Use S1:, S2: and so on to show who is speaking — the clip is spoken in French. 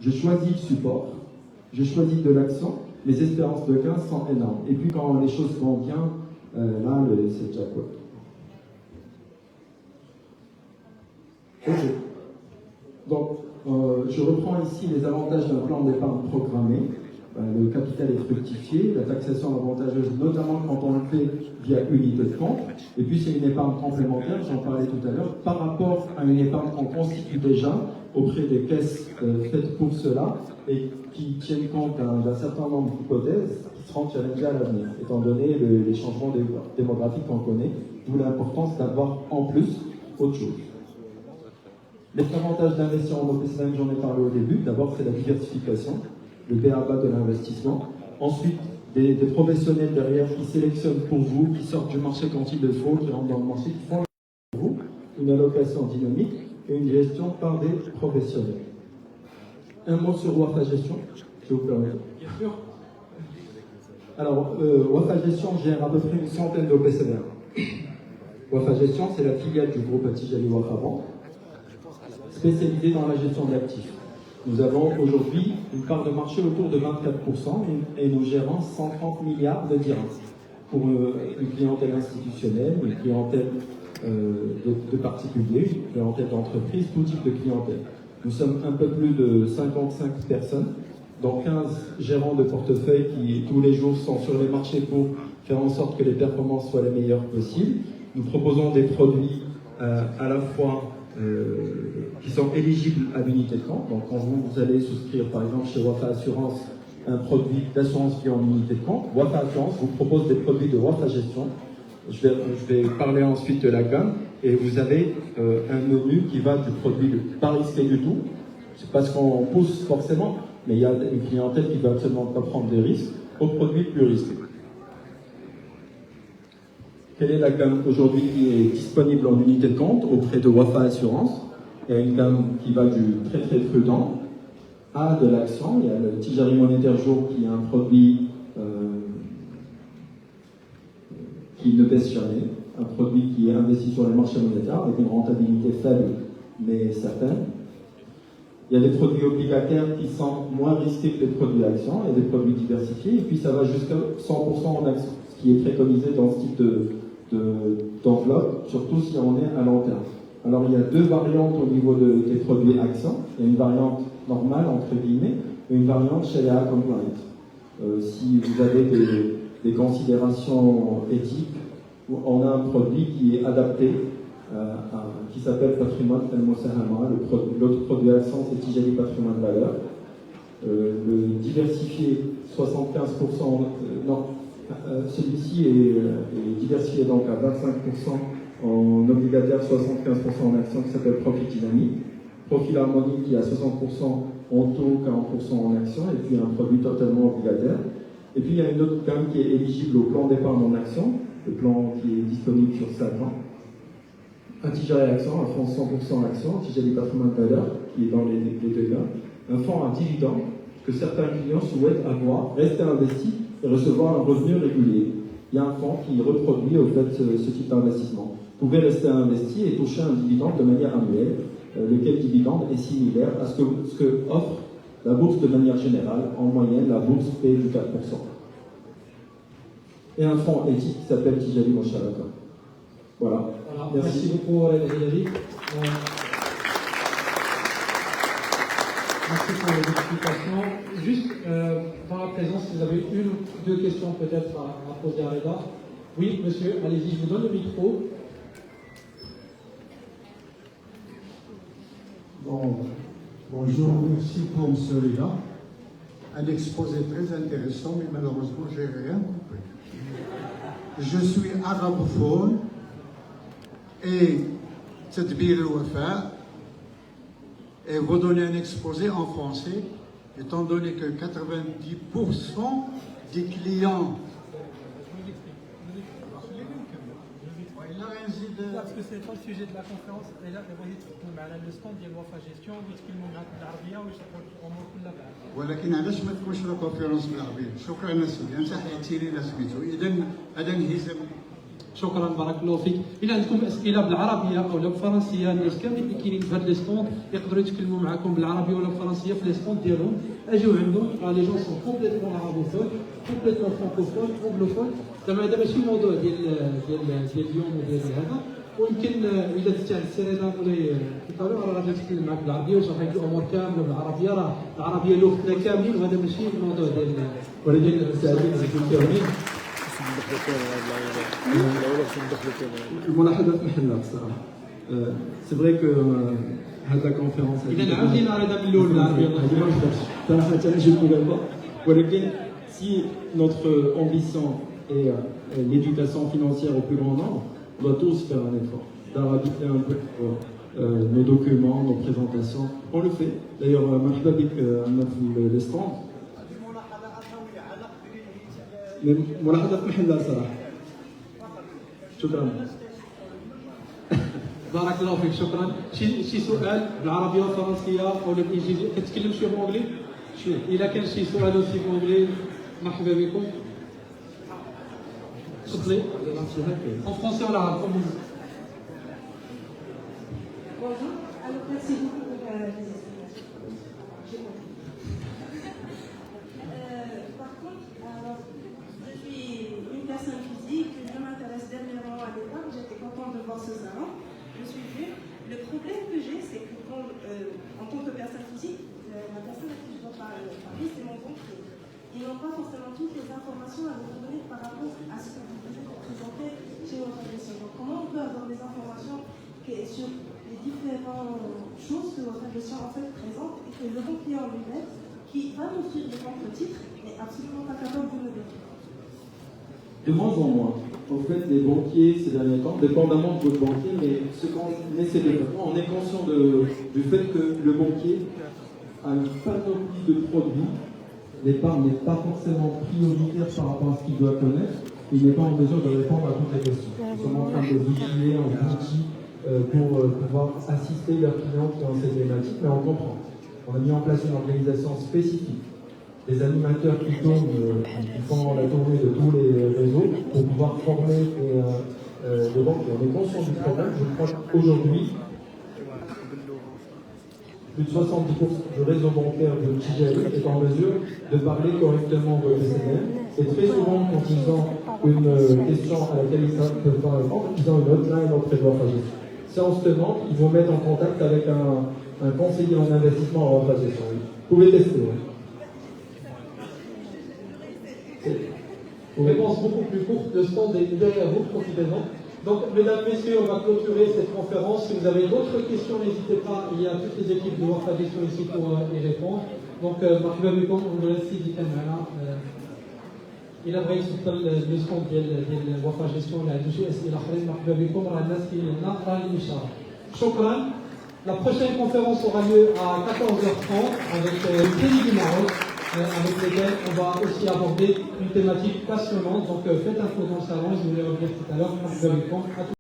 S1: Je choisis le support, je choisis de l'action, mes espérances de gain sont énormes. Et puis quand les choses vont bien, là, c'est déjà quoi. Ok. Donc, je reprends ici les avantages d'un plan d'épargne programmé. Le capital est fructifié, la taxation est avantageuse, notamment quand on le fait via unité de compte. Et puis, c'est une épargne complémentaire, j'en parlais tout à l'heure, par rapport à une épargne qu'on constitue déjà auprès des caisses faites pour cela et qui tiennent compte d'un certain nombre d'hypothèses qui seront challengées à l'avenir, étant donné les changements démographiques qu'on connaît, d'où l'importance d'avoir en plus autre chose. Les avantages d'investir en OPCVM, j'en ai parlé au début. D'abord, c'est la diversification, le B.A.-ba de l'investissement. Ensuite, des professionnels derrière qui sélectionnent pour vous, qui sortent du marché quand il le faut, qui rentrent dans le marché, qui font pour vous une allocation dynamique et une gestion par des professionnels. Un mot sur Wafa Gestion, si vous permettez.
S2: Bien sûr.
S1: Alors, Wafa Gestion gère à peu près une centaine d'OPCVM. Wafa Gestion, c'est la filiale du groupe Tijali Wafa Bank, spécialisée dans la gestion d'actifs. Nous avons aujourd'hui une part de marché autour de 24% et nous gérons 130 milliards de dirhams pour une clientèle institutionnelle, une clientèle de particuliers, une clientèle d'entreprise, tout type de clientèle. Nous sommes un peu plus de 55 personnes, dont 15 gérants de portefeuille qui tous les jours sont sur les marchés pour faire en sorte que les performances soient les meilleures possibles. Nous proposons des produits à la fois qui sont éligibles à l'unité de compte. Donc quand vous allez souscrire par exemple chez Wafa Assurance un produit d'assurance qui est en unité de compte, Wafa Assurance vous propose des produits de Wafa Gestion. Je vais parler ensuite de la gamme et vous avez un menu qui va du produit pas risqué du tout. C'est pas ce qu'on pousse forcément, mais il y a une clientèle qui va absolument pas prendre des risques, au produit plus risqué. Quelle est la gamme aujourd'hui qui est disponible en unité de compte auprès de Wafa Assurance? Il y a une gamme qui va du très très prudent à de l'action. Il y a le Tijari Monétaire Jour qui est un produit qui ne baisse jamais, un produit qui est investi sur les marchés monétaires avec une rentabilité faible mais certaine. Il y a des produits obligataires qui sont moins risqués que les produits actions, il y a des produits diversifiés, et puis ça va jusqu'à 100% en actions, ce qui est préconisé dans ce type d'enveloppe, surtout si on est à long terme. Alors il y a deux variantes au niveau des produits actions. Il y a une variante normale, entre guillemets, et une variante Sharia compliant. Si vous avez des considérations éthiques, on a un produit qui est adapté, qui s'appelle Patrimoine El-Moussahama. L'autre produit action, c'est Tijali Patrimoine Valeur. Le diversifié, 75%, celui-ci est diversifié donc à 25% en obligataire, 75% en action, qui s'appelle Profit Dynamique. Profil Harmonique qui est à 60% en taux, 40% en action, et puis un produit totalement obligataire. Et puis il y a une autre gamme qui est éligible au plan d'épargne en action, le plan qui est disponible sur 5 ans. Un Tijari Action, un fonds 100% action, un Tijari Patrimoine Valeur, qui est dans les deux gammes. Un fonds à dividende que certains clients souhaitent avoir, rester investis et recevoir un revenu régulier. Il y a un fonds qui reproduit au fait ce type d'investissement. Vous pouvez rester investi et toucher un dividende de manière annuelle, lequel dividende est similaire à ce que offre la bourse de manière générale. En moyenne, la bourse fait du 4%. Et un fonds éthique qui s'appelle Tijali Mosharaka. Voilà.
S2: Merci beaucoup, Tijali. Merci pour les explications. Juste dans la présence, si vous avez une ou deux questions peut-être à poser à Reda. Oui, monsieur, allez-y, je vous donne le micro.
S3: Bonjour, merci pour M. Reda. Un exposé très intéressant, mais malheureusement, je n'ai rien compris. Je suis arabophone et Tadbir al-Wafa, et vous donnez un exposé en français, étant donné que 90% des clients.
S4: Parce que c'est pas le sujet de la conférence. Déjà, le stand ديال وفا جيستيون ويتكلموا معاك بالعربيه ويشرحوا الامور كلها.
S3: ولكن علاش ما تكونش لا كونفيرونس بالعربيه؟ شكرا سيدي، انت حيدتي لي سميتو. اذا هذا انهزام
S2: شكرا بارك الله فيك. إلا عندكم أسئلة بالعربية أو بالفرنسية الناس كاملين اللي كاينين في هاد لي ستوند يقدروا يتكلموا معكم بالعربية ولا بالفرنسية في لي ستوند ديالهم. أجيو عندهم لي جون سون كومبليتمون عربوفون كومبليتمون فرانكوفون أنجلوفون. زعما هذا ماشي الموضوع ديال اليوم وديال هذا. ويمكن إذا درتي على السيرينا ولا كيطالو راه غادي نتكلم معك بالعربية وشرح لك الأمور كاملة بالعربية. راه العربية لغتنا كاملين وهذا ماشي الموضوع ديال
S1: ولكن سعيد بالكامل. الملاحظة في محلها بصراحة. سي فري كو هاد لا كونفيرونس
S2: إذا عاودينا هذا من الأول بالعربية الله
S1: هذه ما نقدرش صراحة أنا جي بوغي با ولكن si notre ambition est l'éducation financière au plus grand nombre, on doit tous faire un effort d'arabiser un peu nos documents, nos présentations. On le fait. D'ailleurs, مرحبا بك عندنا في الستاند. ملاحظة في محلها صراحة. شكرا.
S2: بارك الله فيك شكرا. شي سؤال بالعربيه والفرنسيه او بالانجليزيه كتكلم شويه بالانجلي؟ شويه. الا كان شي سؤال اوسي بالانجلي مرحبا بكم. تفضلي. En français ou en arabe comme vous.
S5: Bonjour, alors merci beaucoup pour les explications. J'ai compris. Par contre, alors, je suis une personne physique, je m'intéresse dernièrement à l'épargne, j'étais contente de voir ce salon, je suis venue. Le problème que j'ai, c'est que quand, en tant que personne physique, la personne à qui je dois parler, c'est mon banquier. Ils n'ont pas forcément toutes les informations à vous donner par rapport à ce que vous venez de présenter chez votre adresseur. Donc comment on peut avoir des informations sur les différentes choses que votre adresseur en fait présente et que le banquier en lui-même, qui va m'offrir des comptes titres, n'est absolument pas capable de me donner.
S1: De moins en moins. En fait, les banquiers, ces derniers temps, dépendamment de votre banquier, mais ce qu'on essaie de faire, on est conscient du fait que le banquier a une panoplie de produits. L'épargne n'est pas forcément prioritaire par rapport à ce qu'il doit connaître. Il n'est pas en mesure de répondre à toutes les questions. Nous sommes en train de les outiller en outils pour pouvoir assister leurs clients qui ont ces thématiques, mais on comprend. On a mis en place une organisation spécifique. Des animateurs qui tournent, qui font la tournée de tous les réseaux pour pouvoir former les banquiers. On est conscient du problème. Je crois qu'aujourd'hui, plus de 70% du réseau bancaire de Tijari est en mesure de parler correctement au PCM. Et très souvent, quand ils ont une question à laquelle ils ne peuvent pas répondre, ils ont une hotline au trésor gestion. Si on se demande, ils vont mettre en contact avec un conseiller en investissement en votre gestion. Vous pouvez tester. Oui.
S2: Réponse beaucoup plus courte de stand derrière vous, profitez-en. Donc, mesdames, messieurs, on va clôturer cette conférence. Si vous avez d'autres questions, n'hésitez pas. Il y a toutes les équipes de Wafa Gestion ici pour y répondre. Donc, مرحبا بكم ونقول السيدي كان معنا. إلا بغيت تدخل لو ستوند ديال وفا جيستيون اللي عنده شي أسئلة أخرين مرحبا بكم. راه الناس كاينين هنا راه الإشارة. شكرا. La prochaine conférence aura lieu à 14h30 avec Teddy du Maroc. Avec lesquels on va aussi aborder une thématique passionnante. Donc faites un tour dans le salon, je vous l'ai dit tout à l'heure.